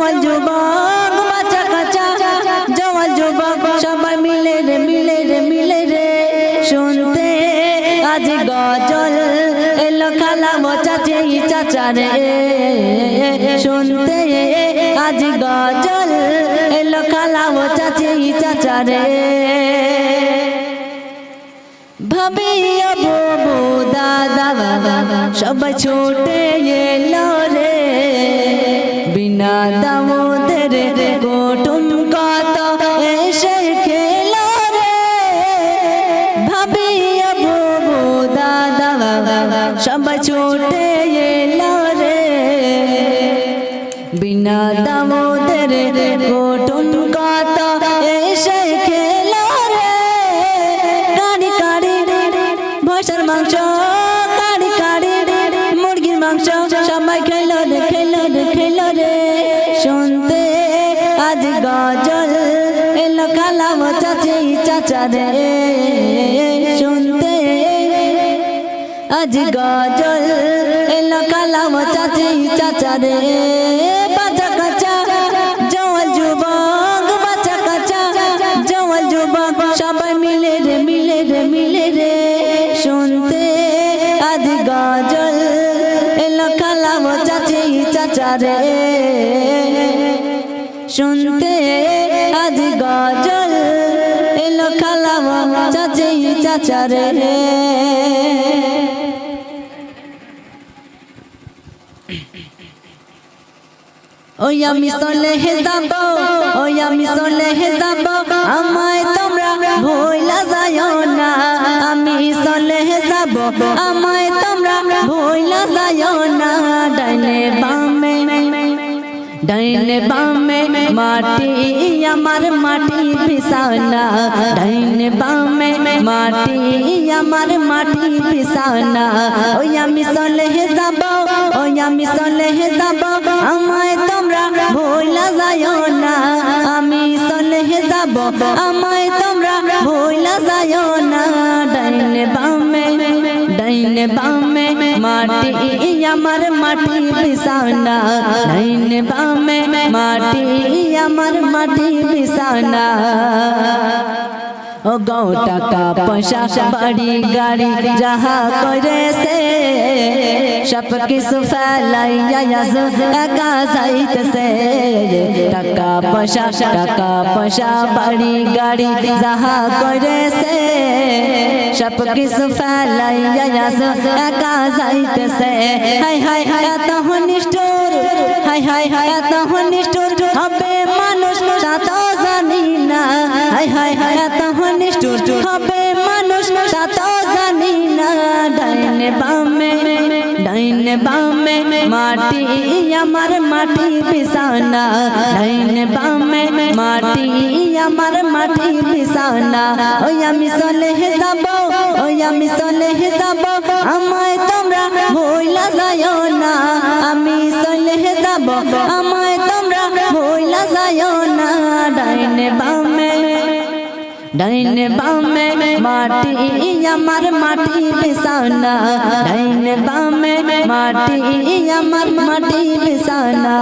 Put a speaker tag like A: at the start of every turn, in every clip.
A: জওয়ান যুবক বাচ্চা কাচ্চা জওয়ান যুবক সবাই মিলে রে শুনতে আজ গজল এলো খালামো চাচি চাচা রে শুনতে আজ গজল এলো খালামো চাচি চাচা রে ভাবি বাবু দাদা সবাই ছুটে এলো রে বিনা দামোদের কুটুম কত এসে খেলো রে ভাবি বাবু দাদা সবাই ছুটে এলো রে বিনা দামোদের কুটুম কত এসে খেলো রে কারি কারি ভসর মাংস কারি কারি মুরগির মাংস সবাই খেলো রে শুনতে আজ গজল এলো খালামো চাচি চাচা রে শুনতে আজ গজল এলো খালামো চাচি চাচা রে বাচ্চা কাচ্চা জওয়ান যুবক বাচ্চা কাচ্চা জওয়ান যুবক সবাই মিলে রে শুনতে আজ গজল এলো খালামো চাচি চাচা রে শুনতে আজ গজল এলো খালামো চাচি চাচা রে ওই আমি চলে যাব আমায় তোমরা ভুলা যাও না আমি চলে যাব আমায় তোমরা ভুলা যাও না ডাইনে বামে মাটি আমার মাটি বিছানা ডাইনে বামে মাটি আমার মাটি বিছানা ওই আমি চলে যাব আমায় তোমরা ভুলা যাও না আমি চলে যাব আমায় তোমরা ভুলা যাও না ডাইনে বামে মাটি আমার মাটি বিছানা ডাইনে বামে মাটি আমার মাটি বিছানা ও গো টাকা পয়সা বাড়ি গাড়ি যাহা করেছে সব কিছু ফেলাইয়া একা যাইতেছে টাকা পয়সা বাড়ি গাড়ি যাহা করেছে সব কিছু ফেলাইয়া একা যাইতেছে হাই হাই এত নিষ্ঠুর হাই এত নিষ্ঠুর হবে মানুষ তা তো জানি না হাই এত নিষ্ঠুর হবে মানুষ তা তো জানি না ডাইনে বামে মাটি আমার মাটি বিছানা ডাইনে বামে মাটি আমার মাটি বিছানা ওই আমি চলে যাব আমায় তোমরা ভুলা যাও না আমি চলে যাব আমায় তোমরা ভুলা যাও না ডাইনে বামে মাটি আমার মাটি বিছানা ডাইনে বামে মাটি আমার মাটি বিছানা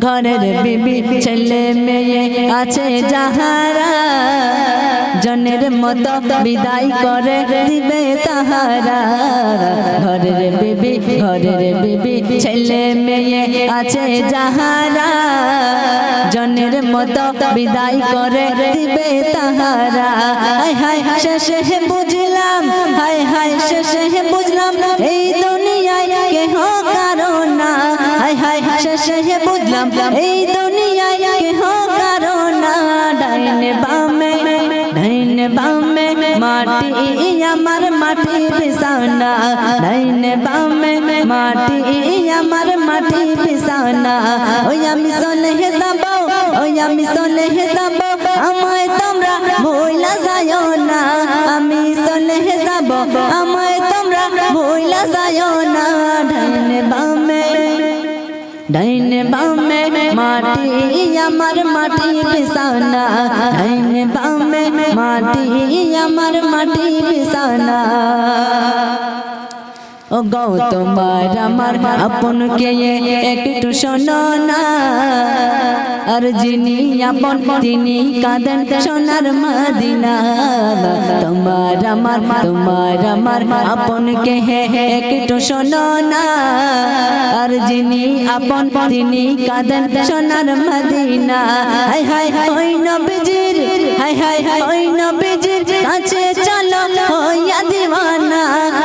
A: ঘরের বিবি ছেলে মেয়ে আছে যাহারা জনের মতো বিদায় করে দিবে তাহারা ঘরের বিবি ছেলে মেয়ে আছে যাহারা জনের মতো বিদায় করে দিবে তাহারা হাই শেষে বুঝলাম শেষে বুঝলাম এই দুনিয়ায় কেহ কারো না হাই শেষে বুঝলাম এই দুনিয়ায় কেহ কারো না ডাইনে বামে মাটি আমার মাটি বিছানা ডাইনে বামে মাটি আমার মাটি বিছানা ওই আমি চলে যাব আমায় তোমরা ভুলা যাও না আমি চলে যাব আমায় তোমরা ভুলা যাও না ডাইনে বামে মাটি আমার মাটি বিছানা ডাইনে বামে মাটি আমার মাটি বিছানা ও গো তোমার আমার আপন কে একটু শোনো না আর যিনি আপন তিনি কাঁদেন সোনার মদিনা তোমার আমার আপন কে একটু শোনো না আর যিনি আপন তিনি কাঁদেন সোনার মদিনা হায় হায় ওই নবীজির হায় হায় ওই নবীজির কাছে চলো হইয়া দিওয়ানা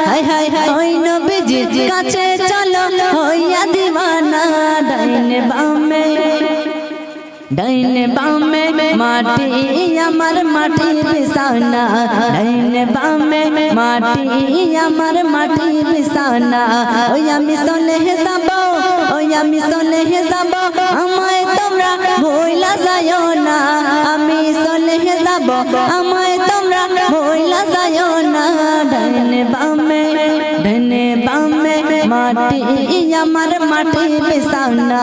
A: হায় হায় ওই নবীজির কাছে চলো হইয়া দিওয়ানা ডাইনে বামে মাটি আমার মাটি বিছানা ডাইনে বামে মাটি আমার মাটি বিছানা ওই আমি চলে যাব আমায় তোমরা ভুইলা যাইও না আমি চলে যাব আমায় তোমরা ভুইলা যাইও না ডাইনে বামে মাটি আমার মাটি বিছানা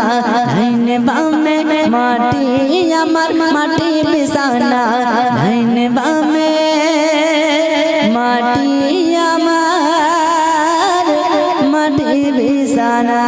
A: ডাইনে বামে মাটি আমার মাটি বিছানা ডাইনে বামে মাটি আমার মাটি বিছানা